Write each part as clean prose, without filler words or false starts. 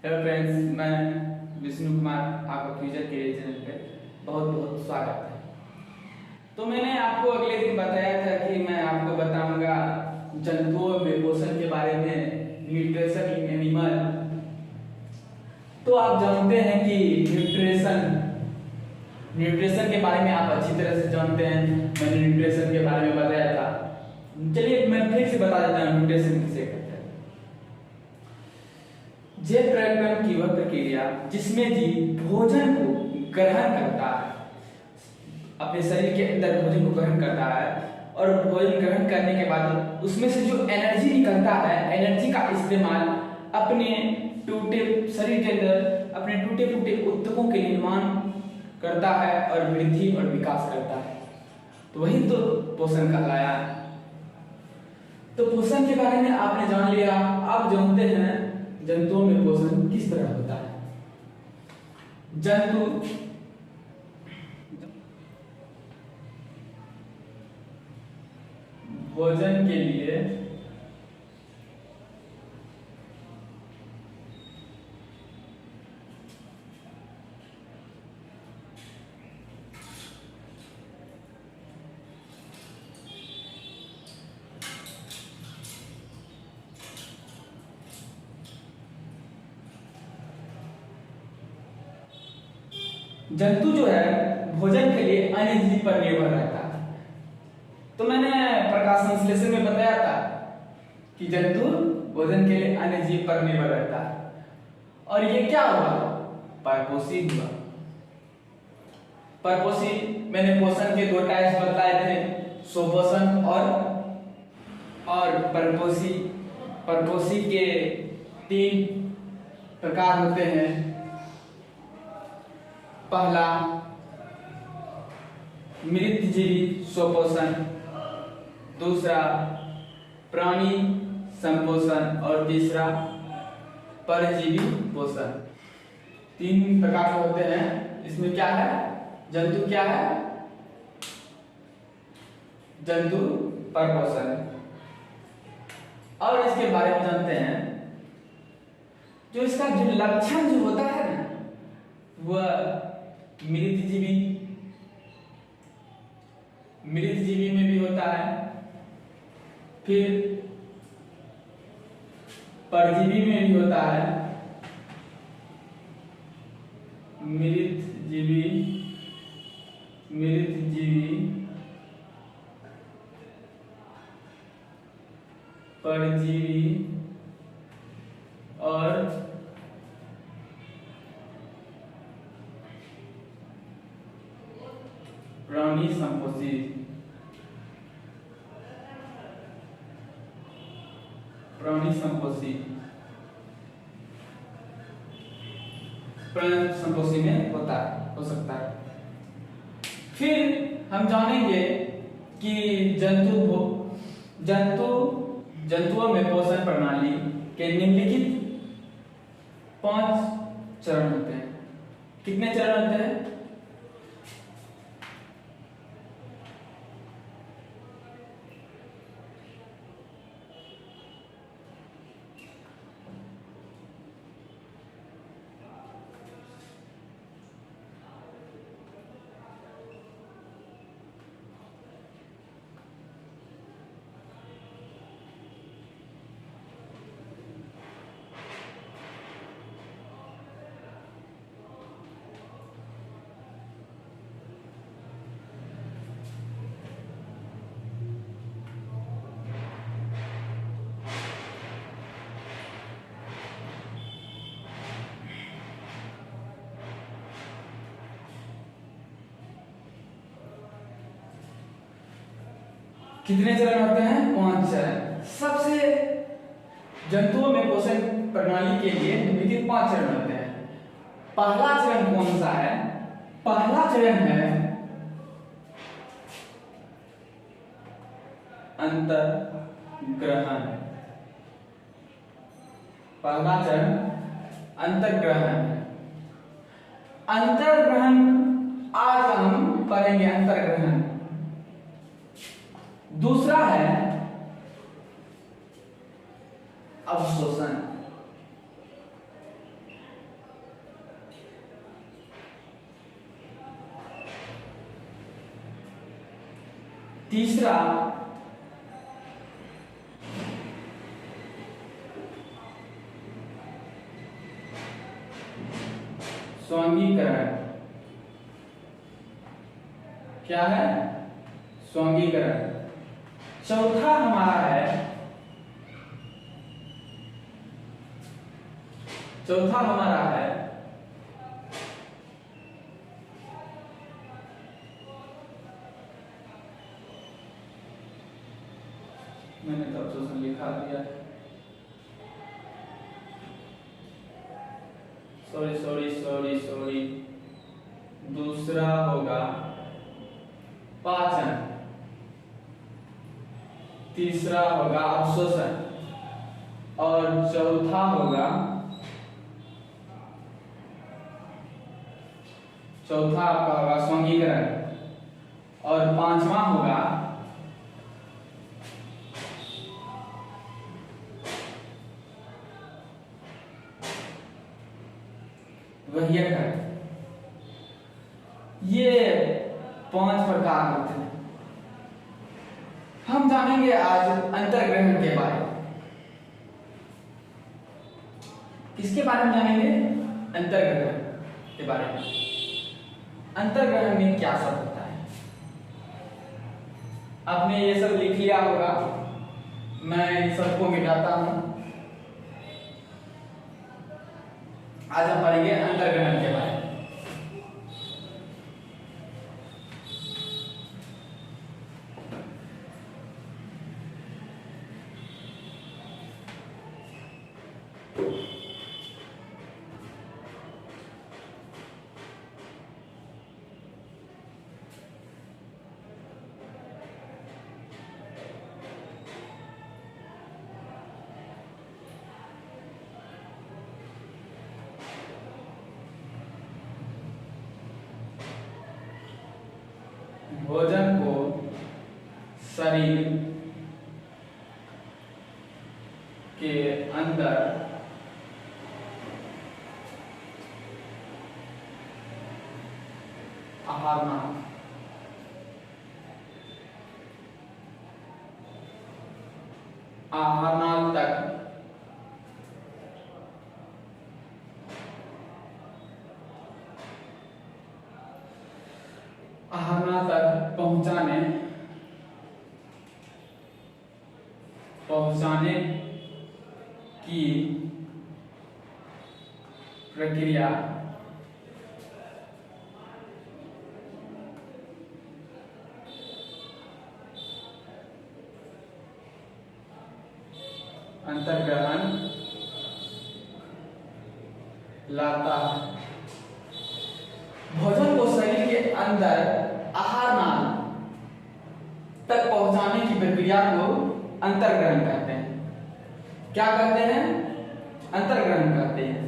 Hello friends, मैं विष्णु कुमार आपका future career channel पे बहुत बहुत स्वागत है। तो मैंने आपको अगले दिन बताया था कि मैं आपको बताऊंगा जंतुओं में पोषण के बारे में, न्यूट्रिशन इन एनिमल। तो आप जानते हैं कि न्यूट्रिशन के बारे में आप अच्छी तरह से जानते हैं। मैंने न्यूट्रिशन के बारे में बताया था। चलिए मैं फिर से बता देता हूँ न्यूट्रिशन किसे कहते हैं। जैव प्रक्रम की वह प्रक्रिया जिसमें जीव भोजन को ग्रहण करता है, अपने शरीर के अंदर भोजन को ग्रहण करता है और भोजन ग्रहण करने के बाद उसमें से जो एनर्जी निकलता है, एनर्जी का इस्तेमाल अपने टूटे शरीर के अंदर अपने टूटे फूटे ऊतकों के निर्माण करता है और वृद्धि और विकास करता है। तो वही तो पोषण कहलाया है। तो पोषण के बारे में आपने जान लिया। आप जानते हैं जंतुओं में पोषण किस तरह होता है। जंतु भोजन के लिए जंतु जो है भोजन के लिए अन्य जीव पर निर्भर रहता है। तो मैंने प्रकाश संश्लेषण में बताया था कि जंतु भोजन के लिए अन्य जीव पर निर्भर रहता है। और ये क्या हुआ? परपोषी हुआ। परपोषी मैंने पोषण के दो टाइप्स बताए थे, स्वपोषण और परपोषी। परपोषी के 3 प्रकार होते हैं। पहला मृतजीवी स्वपोषण, दूसरा प्राणी संपोषण और तीसरा परजीवी पोषण। 3 प्रकार के होते हैं। इसमें क्या है? जंतु क्या है? जंतु परपोषण। और इसके बारे में जानते हैं। जो इसका जो लक्षण जो होता है ना, वह मृतजीवी में भी होता है, फिर परजीवी में भी होता है। मृतजीवी, परजीवी और प्राणी संपोषी। प्राणी संपोषी में हो सकता है। फिर हम जानेंगे कि जंतुओं में पोषण प्रणाली के निम्नलिखित 5 चरण होते हैं। कितने चरण होते हैं? कितने चरण होते हैं? 5 चरण। सबसे जंतुओं में पोषण प्रणाली के लिए निम्नलिखित 5 चरण होते हैं। पहला चरण कौन सा है? पहला चरण है अंतर्ग्रहण। पहला चरण अंतर्ग्रहण है। अंतर्ग्रहण आज हम पढ़ेंगे। अंतर्ग्रहण। दूसरा है अवशोषण। तीसरा स्वांगीकरण। क्या है? स्वांगीकरण। चौथा हमारा है, चौथा हमारा है मैंने तो ऑप्शन लिखा दिया, सॉरी सॉरी सॉरी सॉरी। दूसरा होगा पाचन, तीसरा होगा अवशोषण और चौथा होगा, चौथा आपका होगा स्वांगीकरण और पांचवा होगा वहीयकरण। ये 5 प्रकार होते हैं। हम जानेंगे आज अंतर्ग्रहण के बारे में। किसके बारे में जानेंगे? अंतर्ग्रहण के बारे में। अंतर्ग्रहण में क्या सब होता है? आपने ये सब लिख लिया होगा, मैं इन सबको मिटाता हूं। आज हम पढ़ेंगे अंतर्ग्रहण के बारे में। भोजन को शरीर के अंदर आहारनाल तक पहुंचाने की प्रक्रिया अंतर्ग्रहण लाता है। भोजन को शरीर के अंदर आहार नाल तक पहुंचाने की प्रक्रिया को अंतर्ग्रहण कहते हैं। क्या कहते हैं? अंतर्ग्रहण कहते हैं।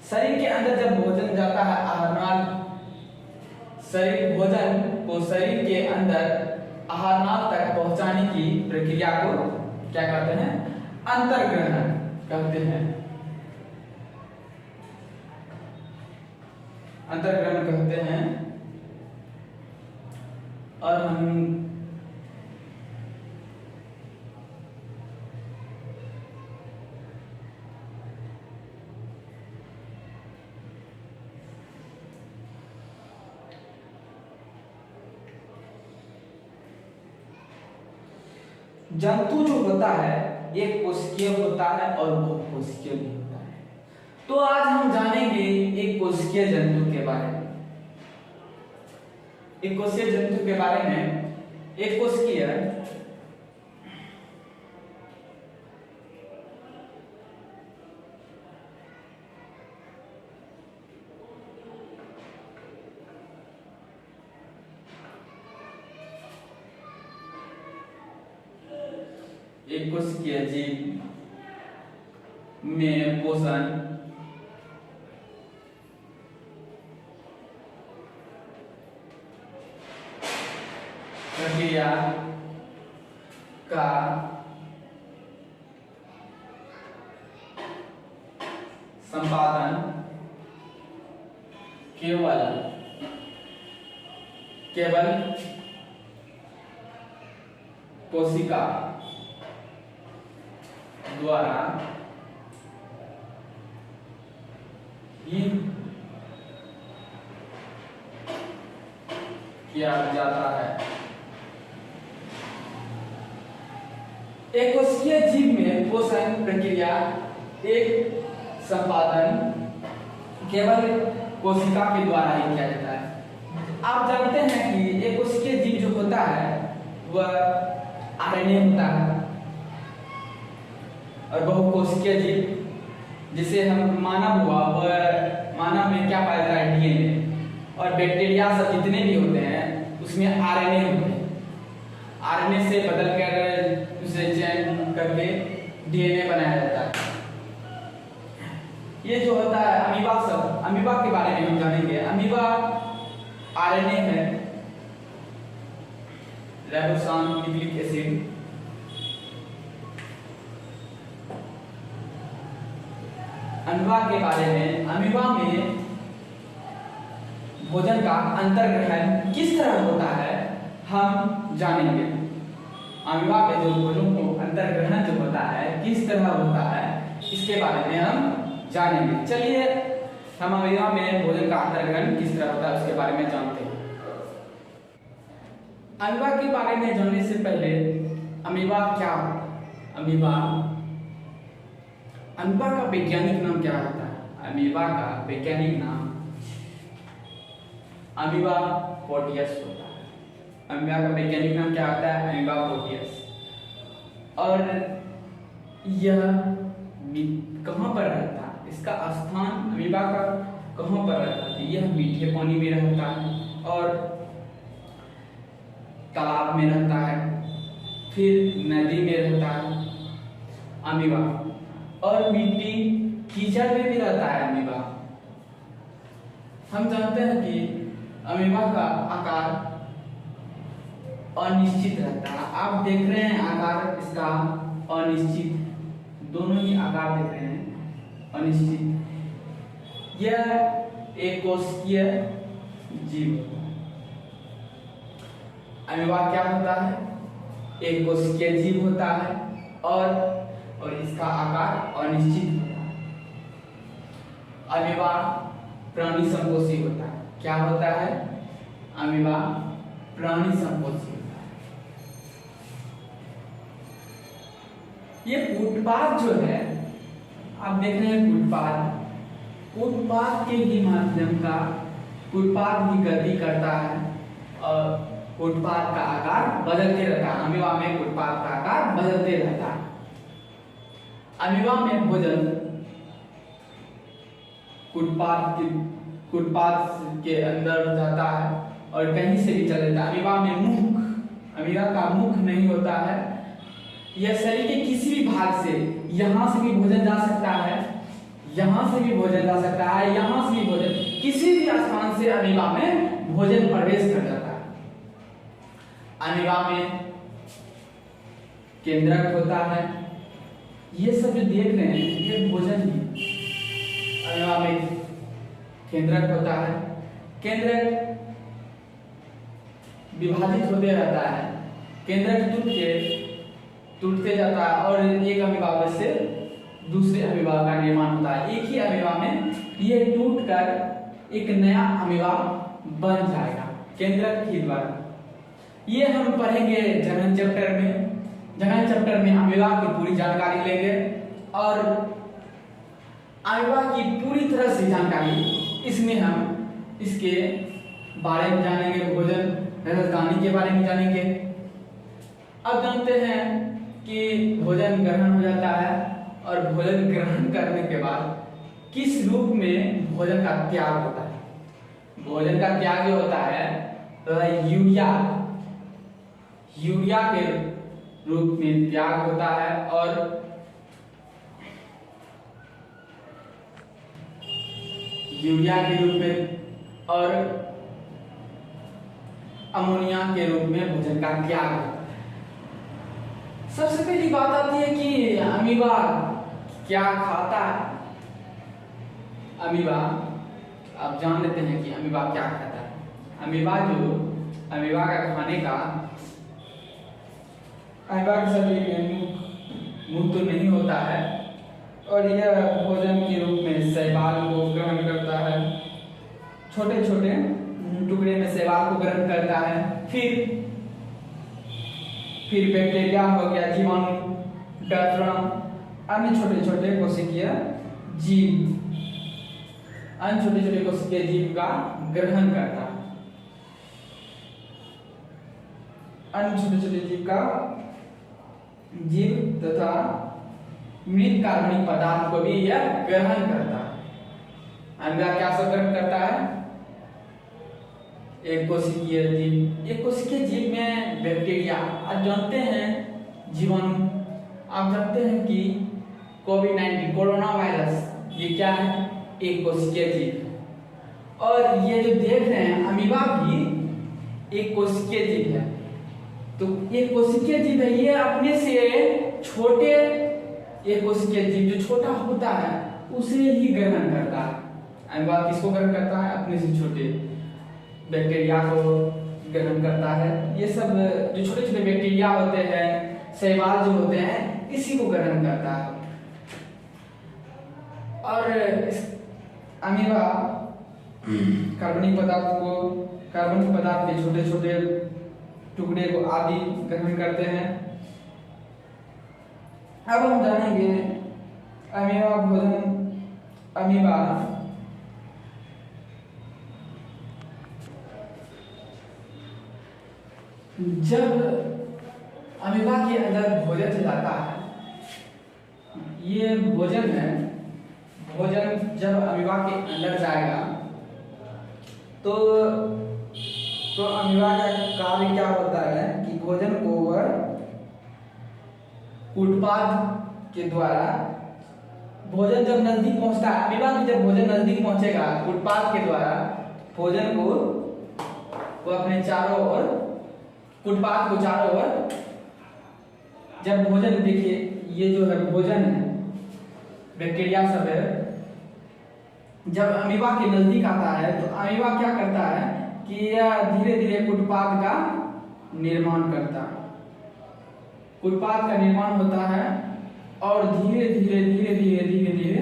शरीर के अंदर जब भोजन जाता है, आहार नाल, शरीर भोजन को शरीर के अंदर आहार नाल तक पहुंचाने की प्रक्रिया को क्या कहते हैं? अंतर्ग्रहण कहते हैं। अंतर्ग्रहण कहते हैं। और हम जंतु जो होता है एक कोशिकीय होता है और बहुकोशिकीय भी होता है। तो आज हम जानेंगे एक कोशिकीय जंतु के बारे में। एक कोशिकीय जंतु के बारे में। एक कोशिकीय जीव में पोषण प्रक्रिया का संपादन केवल केवल कोशिका द्वारा ही किया जाता है। एक कोशिकीय जीव में पोषण प्रक्रिया एक संपादन केवल कोशिका के द्वारा ही किया जाता है। आप जानते हैं कि एक कोशिकीय जीव जो होता है वह आरएनए होता है, और बहुकोशिकीय जीव जिसे हम मानव हुआ, वह मानव में क्या पाया जाता है, डीएनए, और बैक्टीरिया सब जितने भी होते हैं उसमें आरएनए होते हैं। आरएनए से बदल कर उसे चेंज करके डीएनए बनाया जाता है। ये जो होता है अमीबा, सब अमीबा के बारे में हम जानेंगे। अमीबा आरएनए है, राइबोसोम न्यूक्लिक एसिड, अमीबा के बारे में, अमीबा में भोजन का अंतर्ग्रहण किस तरह होता है हम जानेंगे। अमीबा में जो भोजन को अंतर्ग्रहण जो होता है किस तरह होता है इसके बारे में हम जानेंगे। चलिए हम अमीबा में भोजन का अंतर्ग्रहण किस तरह होता है उसके बारे में जानते हैं। अमीबा के बारे में जानने से पहले अमीबा क्या होता है, अमीबा का वैज्ञानिक नाम क्या होता है? अमीबा का वैज्ञानिक नाम अमीबा पोर्टियस होता है। अमीबा का वैज्ञानिक नाम क्या होता है? Amoeba Porteous. और यह कहाँ पर रहता है? इसका स्थान अमीबा का कहाँ पर रहता है? यह मीठे पानी में रहता है और तालाब में रहता है, फिर नदी में रहता है अमीबा, और मिट्टी कीचड़ में भी रहता है अमीबा। हम जानते हैं कि अमीबा का आकार अनिश्चित रहता है। आप देख रहे हैं आकार इसका अनिश्चित, दोनों ही आकार देख रहे हैं अनिश्चित। यह एक कोशिकीय जीव। अमीबा क्या होता है? एक कोशिकीय जीव होता है और इसका आकार अनिश्चित होता है। अमीबा प्राणी संपोषी होता है। क्या होता है? अमीबा प्राणी संपोषी होता है। ये फुटपाथ जो है, आप देख रहे हैं फुटपाथ के ही माध्यम का फुटपाथ भी गति करता है और फुटपाथ का आकार बदलते रहता है। अमीबा में फुटपाथ का आकार बदलते रहता है। अमीबा में भोजन फुटपाथ के अंदर जाता है और कहीं से भी चल जाता है। अमीबा का मुख नहीं होता है। यह शरीर के किसी भी भाग से, यहाँ से भी भोजन जा सकता है, यहाँ से भी भोजन जा सकता है, यहाँ से भी भोजन, किसी भी स्थान से अमीबा में भोजन प्रवेश कर जाता है। अमीबा में केंद्रक होता है। ये सब जो देख रहे हैं ये भोजन ही। अमीबा में केंद्रक होता है। केंद्रक विभाजित होते रहता है। केंद्रक टूटते जाता है और एक अमीबा से दूसरे अमीबा का निर्माण होता है। एक ही अमीबा में ये टूटकर एक नया अमीबा बन जाएगा केंद्रक के द्वारा। ये हम पढ़ेंगे जनन चैप्टर में। जनन चैप्टर में अमीबा की पूरी जानकारी लेंगे और अमीबा की पूरी तरह से जानकारी इसमें हम इसके बारे में जानेंगे, भोजन राजधानी के बारे में जानेंगे। अब जानते हैं कि भोजन ग्रहण हो जाता है और भोजन ग्रहण करने के बाद किस रूप में भोजन का त्याग होता है। भोजन का त्याग जो होता है तो यूरिया के रूप में त्याग होता है और यूरिया के रूप में और अमोनिया के रूप में भोजन का त्याग होता है। सबसे पहली बात आती है कि अमीबा क्या खाता है। अमीबा आप जान लेते हैं कि अमीबा क्या खाता है। अमीबा जो अमीबा का खाने का, अमीबा के शरीर में मुंह तो नहीं होता है और यह भोजन के रूप में शैवाल को ग्रहण करता है। छोटे छोटे टुकड़े में शैवाल को ग्रहण करता है। फिर बैक्टीरिया हो गया, जीवाणु, डायफ्राम, अन्य छोटे छोटे कोशिकीय जीव, अन्य छोटे छोटे कोशिकीय जीव का ग्रहण करता है। अन्य छोटे छोटे जीव तथा मृत कार्बनिक पदार्थ को भी यह ग्रहण करता है। अमीबा क्या सब ग्रहण करता है? एक कोशिकीय जीव। एक कोशिकीय जीव में बैक्टीरिया, आप जानते हैं, जीवाणु, आप जानते हैं कि कोविड-19 कोरोना वायरस ये क्या है? एक कोशिकीय जीव। और ये जो देख रहे हैं अमीबा भी एक कोशिकीय जीव है। तो एक कोशिकीय जीव है, ये अपने से छोटे, एक कोशिकीय जीव जो छोटा होता है उसे ही ग्रहण करता है। अमीबा किसको ग्रहण करता है? अपने से छोटे बैक्टीरिया को ग्रहण करता है। ये सब जो छोटे छोटे बैक्टीरिया होते हैं, शैवाल जो होते हैं, इसी को ग्रहण करता है। और अमीबा कार्बनिक पदार्थ के छोटे छोटे टुकड़े को आदि ग्रहण करते हैं। अब हम जानेंगे अमीबा जब अमीबा के अंदर भोजन चल जाता है, ये भोजन है, भोजन जब अमीबा के अंदर जाएगा तो अमीबा का कार्य क्या होता है कि भोजन को वह कूटपाद के द्वारा, भोजन जब नजदीक पहुंचता है, अमीबा की जब भोजन नजदीक पहुंचेगा, कूटपाद के द्वारा भोजन को वो अपने चारों ओर, कूटपाद को चारों ओर, जब भोजन, देखिए ये जो है भोजन है, बैक्टीरिया सब है, जब अमीबा के नजदीक आता है तो अमीबा क्या करता है कि यह धीरे धीरे कूटपाद का निर्माण करता है। कूटपाद का निर्माण होता है और धीरे धीरे धीरे धीरे धीरे धीरे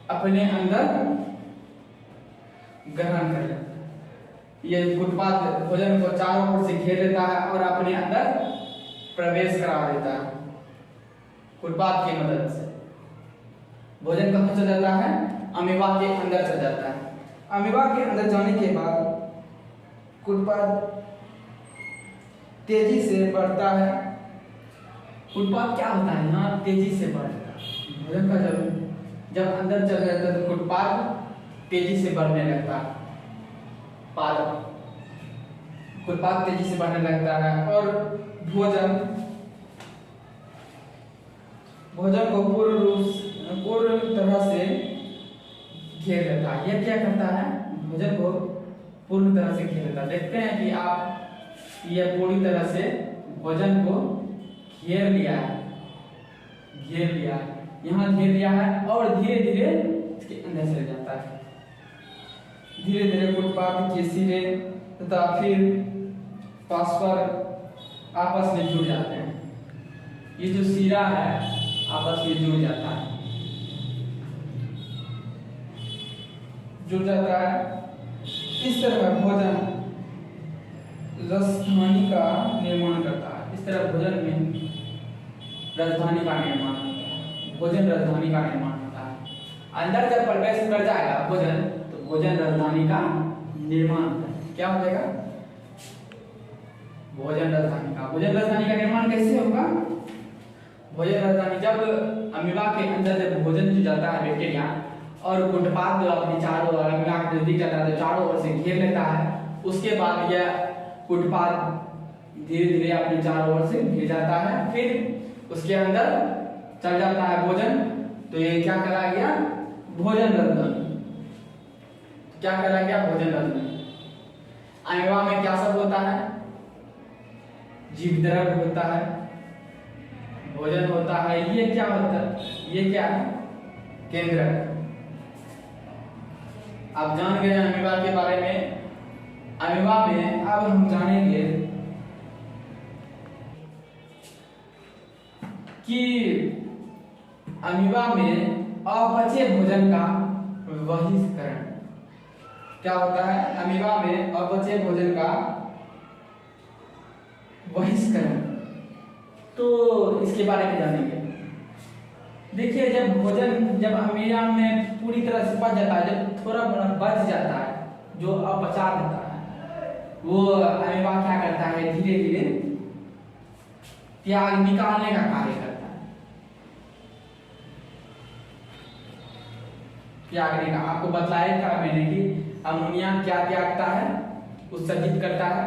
अपने अंदर ग्रहण कर लेता है। ये कूटपाद भोजन को चारों ओर से घेर लेता है और अपने अंदर प्रवेश करा देता है। कूटपाद की मदद से भोजन कहाँ चल जाता है? अमीबा के अंदर चल जाता है। अमीबा के अंदर जाने के बाद कूटपाद तेजी से बढ़ता है। कूटपाद क्या होता है? यहाँ तेजी से बढ़ता है। भोजन का जब अंदर चल जाता है तो कूटपाद तेजी से बढ़ने लगता है। कूटपाद तेजी से बढ़ने लगता है और भोजन को पूर्ण तरह से घेर लेता है। यह क्या करता है? भोजन को पूर्ण तरह से घेर लेता है। देखते हैं कि आप, यह पूरी तरह से भोजन को घेर लिया है, यहाँ घेर लिया है और धीरे धीरे इसके अंदर चले जाता है। धीरे धीरे कूटपाद के सिरे तथा फिर फास्फर आपस में जुड़ जाते हैं। ये जो सिरा है आपस में जुड़ जाता है, इस तरह भोजन राजधानी का निर्माण करता है। इस तरह भोजन में राजधानी का निर्माण होता है। भोजन राजधानी का निर्माण होता है। अंदर जब प्रवेश कर जाएगा भोजन, तो भोजन राजधानी का निर्माण होता है। क्या हो जाएगा? भोजन राजधानी का निर्माण कैसे होगा? भोजन राजधानी, जब अमीबा के अंदर जब भोजन जो जाता है बैक्टीरिया और कूटपाद जो अपने चारों ओर अमीबा के नजदीक जाता है तो चारों ओर से घेर लेता है, उसके बाद यह कूटपाद धीरे धीरे अपने चारों ओर से घिर जाता है, फिर उसके अंदर चल जाता है भोजन। तो ये क्या करा गया? भोजन राजधानी। क्या करा गया? भोजन राजधानी। अमीबा में क्या सब होता है? जीवद्रव्य होता है, भोजन होता है। ये क्या होता है? ये क्या है? केंद्रक। आप जान गए अमीबा के बारे में। अमीबा में अब हम जानेंगे कि अमीबा में अपचय भोजन का बहिष्करण क्या होता है। अमीबा में अपचय भोजन का बहिष्करण, तो इसके बारे में जानेंगे। देखिए, जब अमीबा में पूरी तरह से पच जाता है, जब थोड़ा बच जाता है, जो अपचा होता है, वो अमीबा क्या करता है, धीरे धीरे त्याग निकालने का कार्य करता है। त्यागने का आपको बताया था मैंने कि अमोनिया क्या त्यागता है, उत्सर्जित करता है।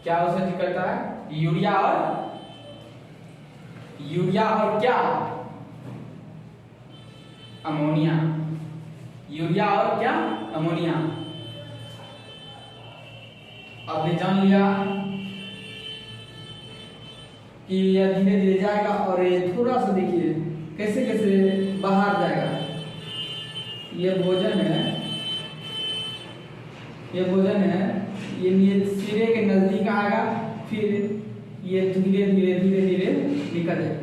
क्या उत्सर्जित करता है? यूरिया और क्या? अमोनिया। यूरिया और क्या? अमोनिया। आपने जान लिया कि यह धीरे धीरे जाएगा और ये थोड़ा सा देखिए कैसे कैसे बाहर जाएगा। ये भोजन है, ये सिरे के नजदीक आएगा, फिर ये धीरे धीरे निकल जाएगा।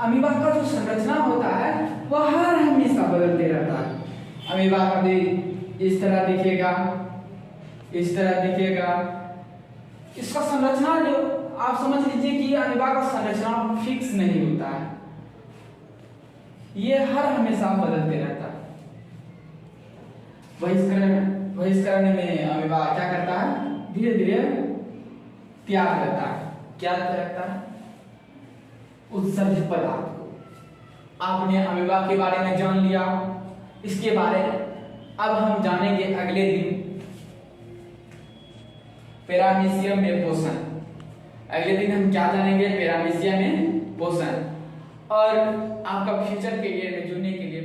अमीबा का जो संरचना होता है वह हर हमेशा बदलते रहता है। अमीबा का भी इस तरह दिखेगा, इस तरह दिखेगा। इसका संरचना जो आप समझ लीजिए कि अमीबा का संरचना फिक्स नहीं होता है, ये हर हमेशा बदलते रहता है। बहिष्करण में अमीबा क्या करता है? धीरे धीरे त्याग करता है। क्या त्यागता है? उत्सर्जित पदार्थ को। आपने अमीबा के बारे में जान लिया। इसके बारे में अब हम जानेंगे अगले दिन पैरामीशियम में पोषण। अगले दिन हम क्या जानेंगे? पैरामीशियम में पोषण। और आपका फ्यूचर करियर में जुड़ने के लिए